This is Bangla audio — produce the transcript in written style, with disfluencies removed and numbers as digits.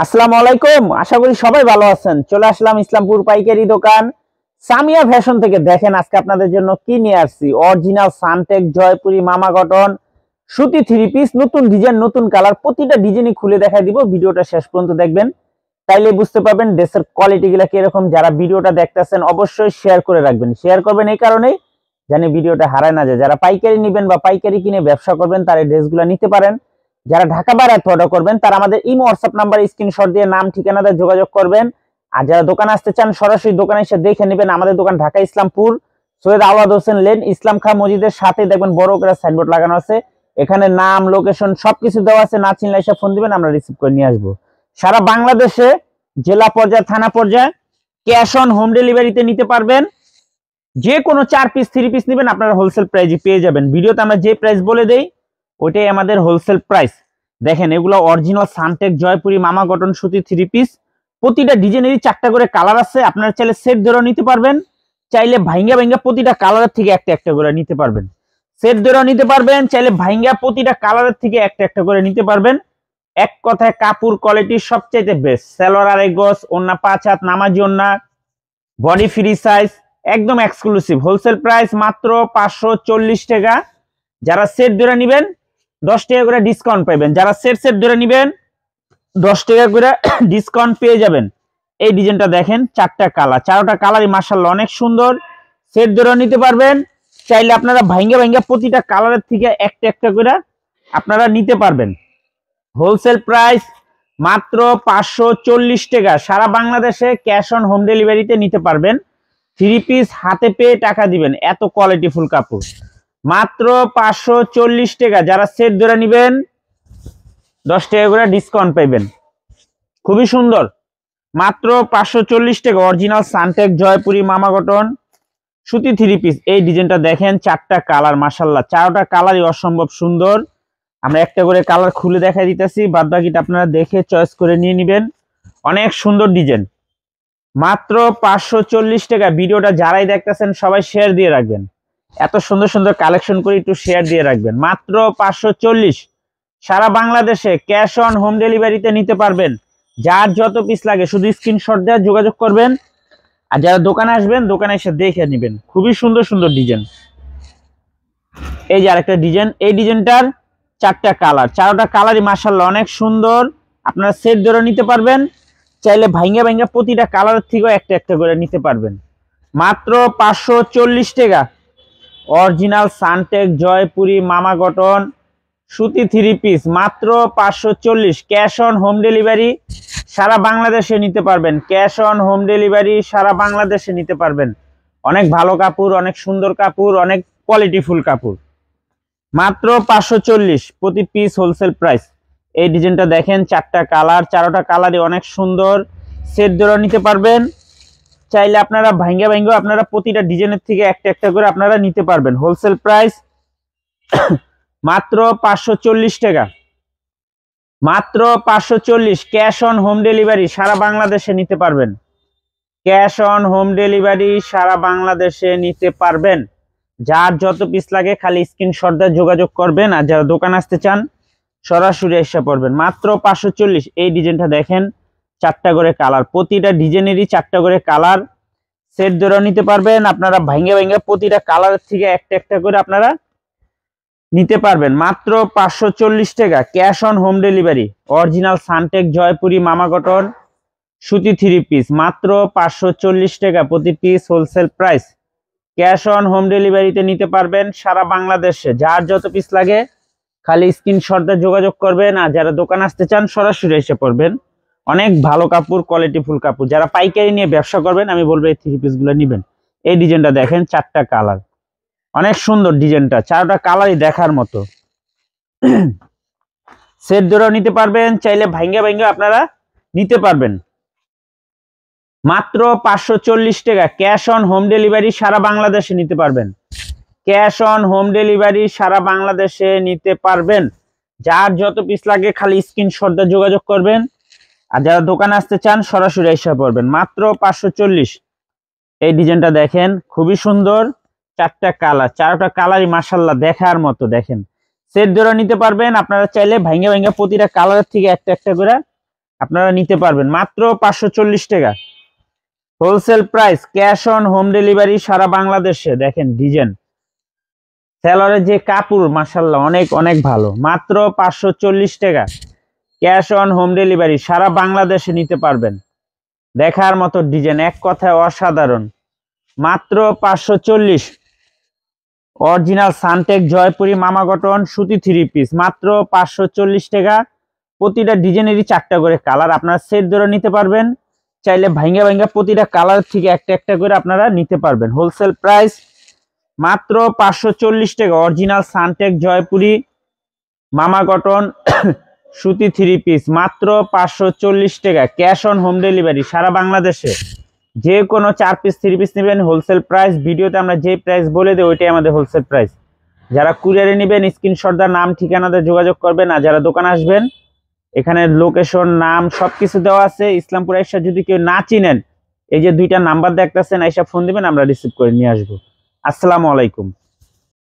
আসসালামু আলাইকুম। আশা করি সবাই ভালো আছেন। চলে আসলাম ইসলামপুর পাইকারি দোকান সামিয়া ফ্যাশন থেকে। দেখেন আজকে আপনাদের জন্য কি নিয়ে আসছি। অরিজিনাল সানটেক জয়পুরি মামা কটন সুতি থ্রি পিস, নতুন ডিজাইন, নতুন কালার। প্রতিটা ডিজাইনই খুলে দেখাই দিব। ভিডিওটা শেষ পর্যন্ত দেখবেন, তাইলে বুঝতে পারবেন ড্রেসের কোয়ালিটি গুলা কিরকম। যারা ভিডিওটা দেখতেছেন অবশ্যই শেয়ার করে রাখবেন। শেয়ার করবেন এই কারণেই জানি ভিডিওটা হারায় না যায়। যারা পাইকারি নেবেন বা পাইকারি কিনে ব্যবসা করবেন তারা এই ড্রেসগুলো নিতে পারেন। যারা ঢাকা বাইরে অর্ডার করবেন তারা আমাদের ইমো হোয়াটসঅ্যাপ নাম্বারে স্ক্রিনশট দিয়ে নাম ঠিকানা দিয়ে যোগাযোগ করবেন। আর যারা দোকানে আসতে চান সরাসরি দোকানে এসে দেখে নেবেন। আমাদের দোকান ঢাকা ইসলামপুর সৈয়দ আওলাদ হোসেন লেন, ইসলাম খাঁ মসজিদের সাথে দেখবেন বড় করে সাইনবোর্ড লাগানো আছে। এখানে নাম, লোকেশন সবকিছু দেওয়া আছে। না চিনলে এসে ফোন দিবেন, আমরা রিসিভ করে নিয়ে আসবো। সারা বাংলাদেশে জেলা পর্যায়ে, থানা পর্যায়ে ক্যাশ অন হোম ডেলিভারিতে নিতে পারবেন। যে কোনো 4 পিস 3 পিস নেবেন আপনারা হোলসেল প্রাইসে পেয়ে যাবেন। ভিডিওতে আমরা যে প্রাইস বলে দেই ওইটাই আমাদের হোলসেল প্রাইস। দেখেন এগুলো অরিজিনাল সানটেক জয়পুরি মামা কটন সুতি 3 পিস। প্রতিটা ডিজাইনেরই 4টা করে কালার আছে। আপনারা চাইলে সেট ধরেও নিতে পারবেন, চাইলে ভাইঙ্গা ভাইঙ্গা প্রতিটা কালারের থেকে একটা একটা করে নিতে পারবেন। সেট ধরেও নিতে পারবেন, চাইলে ভাইঙ্গা প্রতিটা কালারের থেকে একটা একটা করে নিতে পারবেন। এক কথায় কাপড় কোয়ালিটি সবচাইতে বেস্ট। সালোয়ার আড়াই গজ, ওন্না 5 হাত, নামাজি ওন্না, বডি ফ্রি সাইজ, একদম এক্সক্লুসিভ। হোলসেল প্রাইস মাত্র 540 টাকা। যারা সেট ধরে নেবেন 10 টাকা করে ডিসকাউন্ট পাবেন। যারা সেট সেট ধরে নেবেন 10 টাকা করে ডিসকাউন্ট পেয়ে যাবেন। এই ডিজাইনটা দেখেন, 4টা কালার, 4টা কালারই মাশাআল্লাহ অনেক সুন্দর। সেট ধরে নিতে পারবেন, চাইলে আপনারা ভাইঙ্গা ভাইঙ্গা প্রতিটা কালারের থেকে একটা একটা করে আপনারা নিতে পারবেন। হোলসেল প্রাইস মাত্র 540 টাকা। সারা বাংলাদেশে ক্যাশ অন হোম ডেলিভারিতে নিতে পারবেন। 3 পিস হাতে পেয়ে টাকা দিবেন, এত কোয়ালিটিফুল কাপড়। মাত্র 540 টাকা। যারা সেট ধরে নেবেন 10 টাকা করে ডিসকাউন্ট পাইবেন। খুবই সুন্দর, মাত্র 540 টাকা। অরিজিনাল সানটেক জয়পুরি মামা কটন সুতি 3 পিস। এই ডিজাইনটা দেখেন, 4টা কালার মাশাআল্লাহ, 4টা কালারই অসম্ভব সুন্দর। আমরা একটা করে কালার খুলে দেখাই দিতেছি, বাদ বাকিটা আপনারা দেখে চয়েস করে নিয়ে নেবেন। অনেক সুন্দর ডিজাইন। মাত্র 540 টাকা। ভিডিওটা যারাই দেখতেছেন সবাই শেয়ার দিয়ে রাখবেন। এত সুন্দর সুন্দর কালেকশন করে একটু শেয়ার দিয়ে রাখবেন। মাত্র 540। সারা বাংলাদেশে ক্যাশ অন হোম ডেলিভারিতে নিতে পারবেন। যার যত পিস লাগে শুধু স্ক্রিনশট দিয়ে যোগাযোগ করবেন। আর যারা দোকানে আসবেন দোকানে এসে দেখে নেবেন। খুবই সুন্দর সুন্দর ডিজাইন। এই যে আরেকটা ডিজাইন, এই ডিজাইনটার 4টা কালার, 4টা কালারই মাশাআল্লাহ অনেক সুন্দর। আপনারা সেট ধরে নিতে পারবেন, চাইলে ভাইঙ্গা ভাইঙ্গা প্রতিটা কালারের থেকেও একটা একটা করে নিতে পারবেন। মাত্র 540 টাকা। অরিজিনাল সানটেক জয়পুরি মামা কটন সুতি 3 পিস মাত্র 540। ক্যাশ অন হোম ডেলিভারি সারা বাংলাদেশে নিতে পারবেন। ক্যাশ অন হোম ডেলিভারি সারা বাংলাদেশে নিতে পারবেন। অনেক ভালো কাপড়, অনেক সুন্দর কাপড়, অনেক কোয়ালিটিফুল কাপড়। মাত্র 540 প্রতি পিস হোলসেল প্রাইস। এই ডিজাইনটা দেখেন, 4টা কালার, 4টা কালারই অনেক সুন্দর। সেট ধরে নিতে পারবেন, চাইলে আপনারা ভাঙ্গা ভাঙ্গা আপনারা প্রতিটা ডিজাইনের থেকে একটা একটা করে আপনারা নিতে পারবেন। হোলসেল প্রাইস মাত্র 540 টাকা। মাত্র 540। ক্যাশ অন হোম ডেলিভারি সারা বাংলাদেশে নিতে পারবেন। ক্যাশ অন হোম ডেলিভারি সারা বাংলাদেশে নিতে পারবেন। যার যত পিস লাগে খালি স্ক্রিনশট দিয়ে যোগাযোগ করবেন। আর যারা দোকান আসতে চান সরাসরি এসে পড়বেন। মাত্র 540। এই ডিজাইনটা দেখেন, 4টা করে কালার, প্রতিটা ডিজাইনেরই 4টা করে কালার। সেট ধরে নিতে পারবেন। আপনারা ভাঙ্গে ভাঙ্গে প্রতিটা কালারের থেকে একটা একটা করে আপনারা নিতে পারবেন। মাত্র 540 টাকা। Cash on home delivery. Original Suntech Jaipuri মামা কটন সুতি 3 পিস মাত্র 540 টাকা প্রতি piece wholesale price. Cash on home ডেলিভারিতে নিতে পারবেন সারা বাংলাদেশে। যার যত পিস লাগে খালি স্ক্রিনশট দিয়ে যোগাযোগ করবেন। আর যারা দোকান আসতে চান সরাসরি এসে পড়বেন। অনেক ভালো কাপড়, কোয়ালিটিফুল কাপড়। যারা পাইকারি নিয়ে ব্যবসা করবেন আমি বলবো এই 3 পিসগুলো নেবেন। এই ডিজাইনটা দেখেন, 4টা কালার, অনেক সুন্দর ডিজাইনটা, 4টা কালারই দেখার মতো। সেট ধরেও নিতে পারবেন, চাইলে ভাঙ্গা ভাঙ্গা আপনারা নিতে পারবেন। মাত্র 540 টাকা। ক্যাশ অন হোম ডেলিভারি সারা বাংলাদেশে নিতে পারবেন। ক্যাশ অন হোম ডেলিভারি সারা বাংলাদেশে নিতে পারবেন। যার যত পিস লাগে খালি স্ক্রিনশট দিয়ে যোগাযোগ করবেন। আর যারা দোকানে আসতে চান সরাসরি এসে পড়বেন। মাত্র 540। এই ডিজাইনটা দেখেন, খুবই সুন্দর, 4টা কালার, 4টা কালারই মাশাআল্লাহ দেখার মতো। দেখেন সেট ধরে নিতে পারবেন। আপনারা চাইলে ভাঙ্গা ভাঙ্গা প্রতিটা কালারের থেকে একটা একটা করে আপনারা নিতে পারবেন মাত্র 540 টাকা wholesale price, cash on home delivery সারা বাংলাদেশে। দেখেন ডিজাইন, সেলরের যে কাপড় মাশাআল্লাহ অনেক অনেক ভালো, মাত্র 540 টাকা ক্যাশ অন হোম ডেলিভারি সারা বাংলাদেশে নিতে পারবেন। দেখার মতো ডিজাইন, এক কথায় অসাধারণ, মাত্র 540। অরিজিনাল সানটেক জয়পুরি মামা কটন সুতি 3 পিস, মাত্র 540 টাকা। প্রতিটা ডিজাইনেরই 4টা করে কালার, আপনারা সেট ধরে নিতে পারবেন, চাইলে ভাঙ্গা ভাঙ্গা প্রতিটা কালার থেকে একটা একটা করে আপনারা নিতে পারবেন। হোলসেল প্রাইস মাত্র 540 টাকা অরিজিনাল সানটেক জয়পুরি মামা কটন সুতি 3 পিস, মাত্র 540 টাকা ক্যাশ অন হোম ডেলিভারি সারা বাংলাদেশে। যে কোনো 4 পিস 3 পিস নেবেন হোলসেল প্রাইস, ভিডিওতে আমরা যে প্রাইস বলে দিই ওইটাই আমাদের হোলসেল প্রাইস। যারা কুরিয়ারে নেবেন স্ক্রিনশট দা নাম ঠিকানাতে যোগাযোগ করবেন, আর যারা দোকানে আসবেন এখানে লোকেশন নাম সবকিছু দেওয়া আছে। ইসলামপুর আইসা যদি কেউ না চিনেন, এই যে 2টা নাম্বার দেখতেছেন, আইসা ফোন দিবেন, আমরা রিসিভ করে নিয়ে আসবো। আসসালামু আলাইকুম।